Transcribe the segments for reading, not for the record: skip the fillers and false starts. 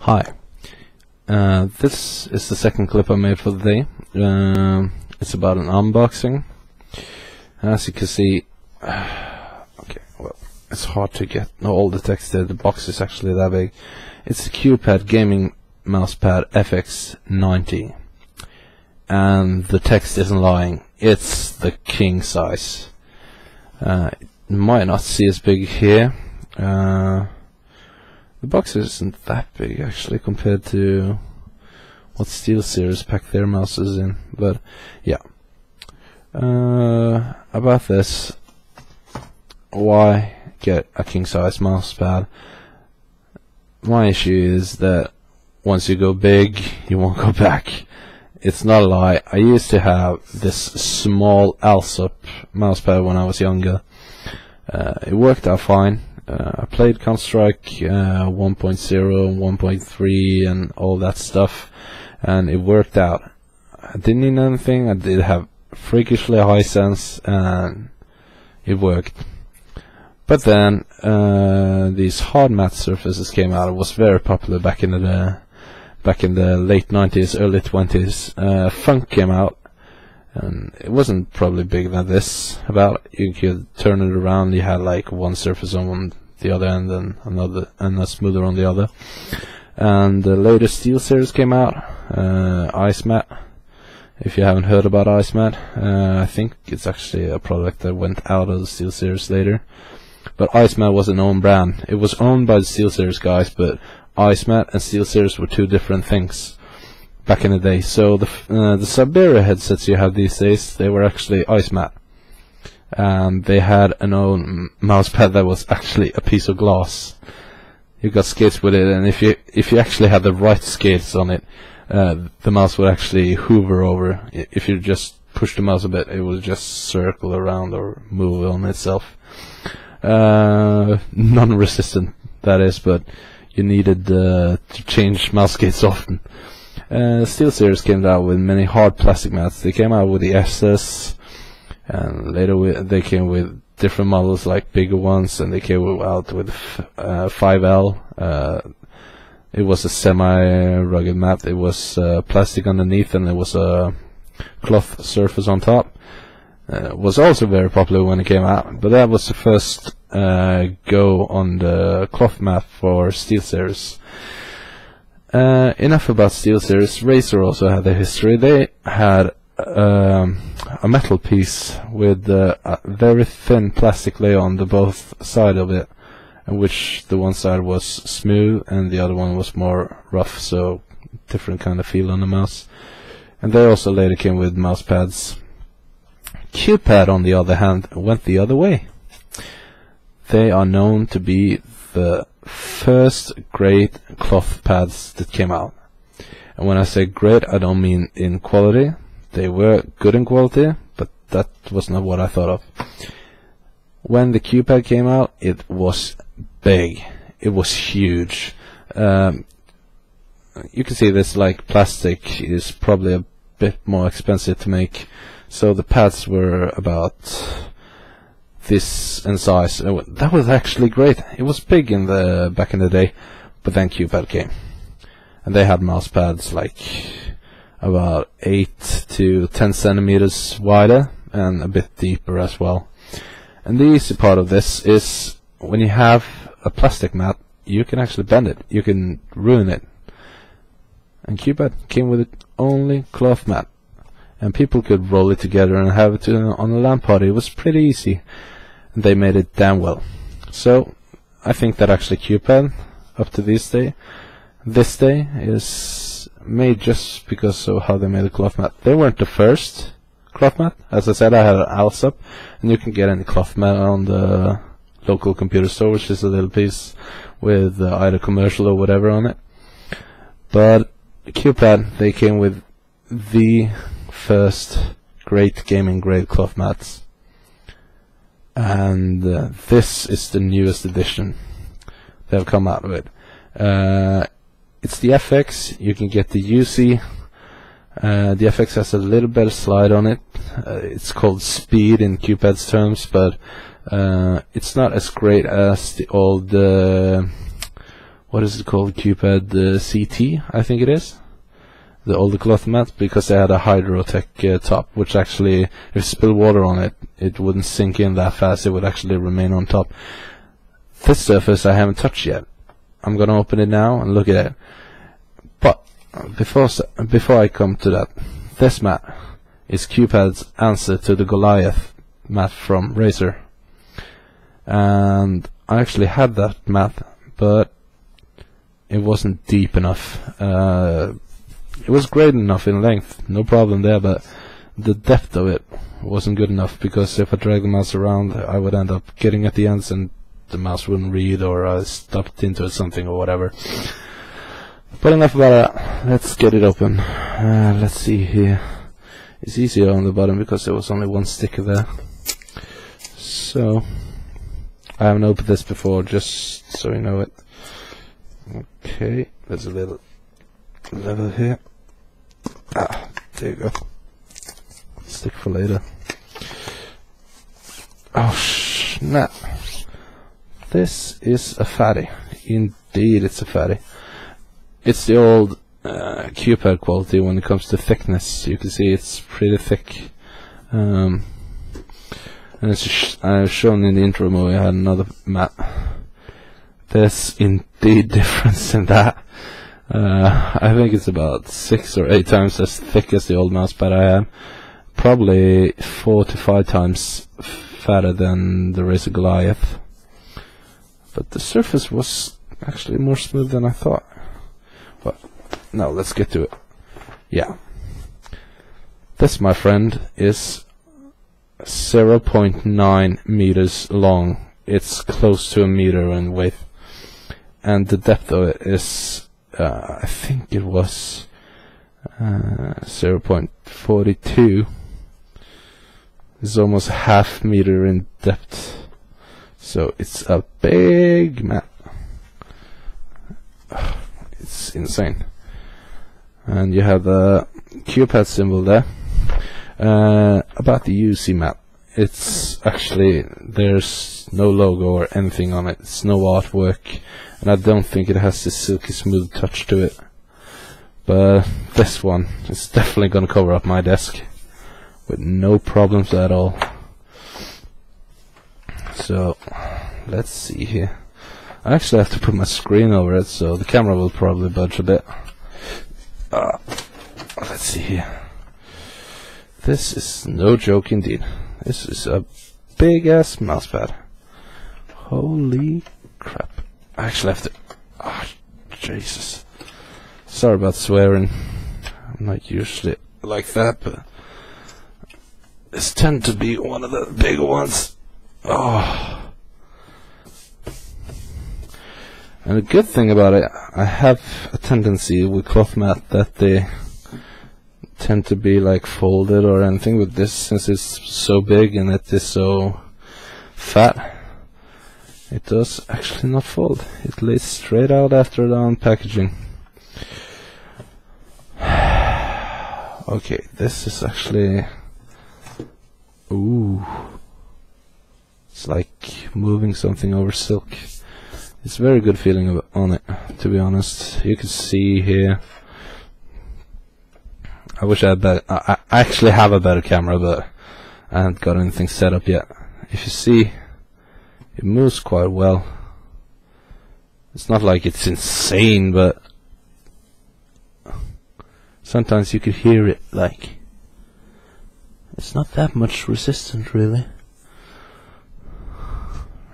Hi, this is the second clip I made for the day. It's about an unboxing. As you can see, okay, well, it's hard to get all the text there. The box is actually that big. It's the Qpad gaming mousepad FX 90, and the text isn't lying. It's the king size. You might not see as big here. The box isn't that big actually compared to what SteelSeries pack their mouses in, but yeah. About this, why get a king size mouse pad? My issue is that once you go big, you won't go back. It's not a lie. I used to have this small Alsop mouse pad when I was younger. It worked out fine. I played Counter-Strike 1.0, 1.3 and all that stuff, and it worked out. I didn't need anything. I did have freakishly high sense, and it worked. But then these hard mat surfaces came out. It was very popular back in the late 90s, early 20s. Funk came out, and it wasn't probably bigger than this. About you could turn it around. You had like one surface on the other end and another, and a smoother on the other. And the latest SteelSeries came out, Ice Mat. If you haven't heard about Ice Mat, I think it's actually a product that went out of the SteelSeries later. But Ice Mat was an own brand. It was owned by the SteelSeries guys, but Ice Mat and SteelSeries were two different things back in the day. So the Siberia headsets you have these days, they were actually Ice Mat, and they had an own mousepad that was actually a piece of glass. You got skates with it, and if you actually had the right skates on it, the mouse would actually hover over. If you just push the mouse a bit, it would just circle around or move on itself. Non-resistant, that is, but you needed to change mouse skates often. SteelSeries came out with many hard plastic mats. They came out with the SS, and later they came with different models like bigger ones, and they came out with 5L. It was a semi-rugged mat. It was plastic underneath, and there was a cloth surface on top. Was also very popular when it came out, but that was the first go on the cloth mat for SteelSeries. Enough about SteelSeries. Razer also had a history. They had a metal piece with a very thin plastic layer on the both side of it, in which the one side was smooth and the other one was more rough, so different kind of feel on the mouse. And they also later came with mouse pads. Qpad, on the other hand, went the other way. They are known to be the first great cloth pads that came out. And when I say great, I don't mean in quality. They were good in quality, but that was not what I thought of. When the Qpad came out, it was big. It was huge. You can see this, like, plastic is probably a bit more expensive to make. So the pads were about this in size. That was actually great. It was big back in the day, but then Qpad came, and they had mouse pads like about 8 to 10 centimeters wider and a bit deeper as well. And the easy part of this is when you have a plastic mat, you can actually bend it. You can ruin it. And Qpad came with only cloth mat, and people could roll it together and have it on a LAN party. It was pretty easy, and they made it damn well. So I think that actually Qpad, up to this day, is made just because of how they made the cloth mat. They weren't the first cloth mat. As I said, I had an Alsop, and you can get any cloth mat on the local computer store, which is a little piece with either commercial or whatever on it. But Qpad, they came with the first great gaming grade cloth mats, and this is the newest edition they have come out with. It's the FX. You can get the UC. The FX has a little better slide on it. It's called speed in Qpad's terms, but it's not as great as the old what is it called, Qpad CT, I think it is, the older cloth mat, because they had a Hydrotech top, which actually, if you spill water on it, it wouldn't sink in that fast, it would actually remain on top. This surface I haven't touched yet. I'm gonna open it now and look at it. But before I come to that, this mat is Qpad's answer to the Goliath mat from Razer. And I actually had that mat, but it wasn't deep enough. It was great enough in length, no problem there, but the depth of it wasn't good enough, because if I drag the mouse around, I would end up getting at the ends and the mouse wouldn't read, or I stopped into something or whatever. But enough about that. Let's get it open. Let's see here. It's easier on the bottom because there was only one sticker there. So I haven't opened this before, just so you know it. Okay, there's a little level here. Ah, there you go. Stick for later. Oh snap! This is a fatty. Indeed, it's a fatty. It's the old Qpad quality when it comes to thickness. You can see it's pretty thick. And it's shown in the intro movie. I had another mat. There's indeed difference in that. I think it's about 6 or 8 times as thick as the old mousepad I had. Probably 4 to 5 times fatter than the Razer Goliath. But the surface was actually more smooth than I thought. But now let's get to it. Yeah. This, my friend, is 0.9 meters long. It's close to a meter in width. And the depth of it is, I think it was 0.42. It's almost half meter in depth. So it's a big mat. It's insane. And you have the Qpad symbol there. About the UC mat, it's actually, there's no logo or anything on it. It's no artwork, and I don't think it has this silky smooth touch to it. But this one is definitely gonna cover up my desk with no problems at all. So let's see here. I actually have to put my screen over it, so the camera will probably budge a bit. Let's see here. This is no joke indeed. This is a big ass mousepad. Holy crap. I actually have to... Oh, Jesus. Sorry about swearing. I'm not usually like that, but this tends to be one of the bigger ones. Oh. And the good thing about it, I have a tendency with cloth mat that they tend to be like folded or anything. With this, since it's so big and it is so fat, it does actually not fold. It lays straight out after the unpackaging. Okay, this is actually... Ooh. It's like moving something over silk. It's very good feeling on it, to be honest. You can see here. I wish I had better. I actually have a better camera, but I haven't got anything set up yet. If you see, it moves quite well. It's not like it's insane, but sometimes you could hear it. Like, it's not that much resistant, really.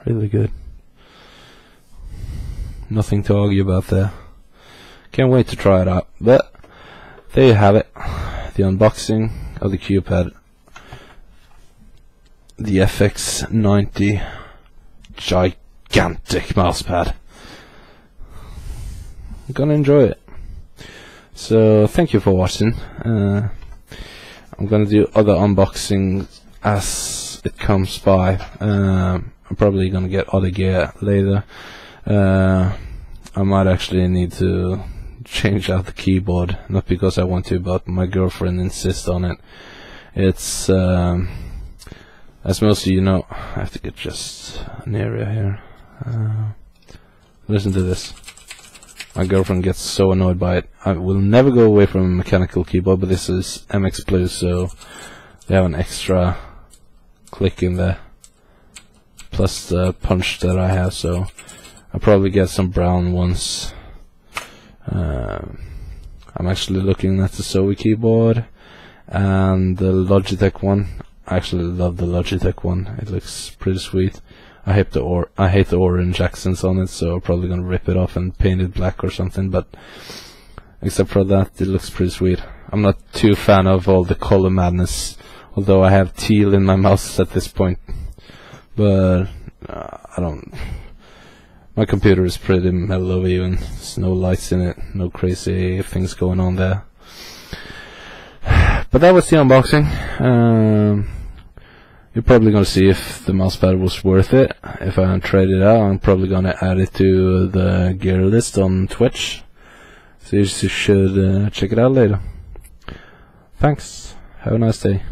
Really good. Nothing to argue about there. Can't wait to try it out. But there you have it. The unboxing of the Qpad, the FX90 gigantic mousepad. I'm gonna enjoy it. So thank you for watching. I'm gonna do other unboxings as it comes by. I'm probably gonna get other gear later. I might actually need to change out the keyboard, not because I want to, but my girlfriend insists on it. It's as most of you know, I have to get just an area here. Listen to this. My girlfriend gets so annoyed by it. I will never go away from a mechanical keyboard, but this is MX Blue, so they have an extra click in there, plus the punch that I have, so I'll probably get some brown ones. I'm actually looking at the Zoe keyboard and the Logitech one. I actually love the Logitech one. It looks pretty sweet. I hate the orange accents on it, so I'm probably gonna rip it off and paint it black or something, but except for that, it looks pretty sweet. I'm not too fan of all the color madness, although I have teal in my mouse at this point, but my computer is pretty mellow even. There's no lights in it, no crazy things going on there. But that was the unboxing. You're probably gonna see if the mousepad was worth it. If I don't trade it out, I'm probably gonna add it to the gear list on Twitch, so you should check it out later. Thanks, have a nice day.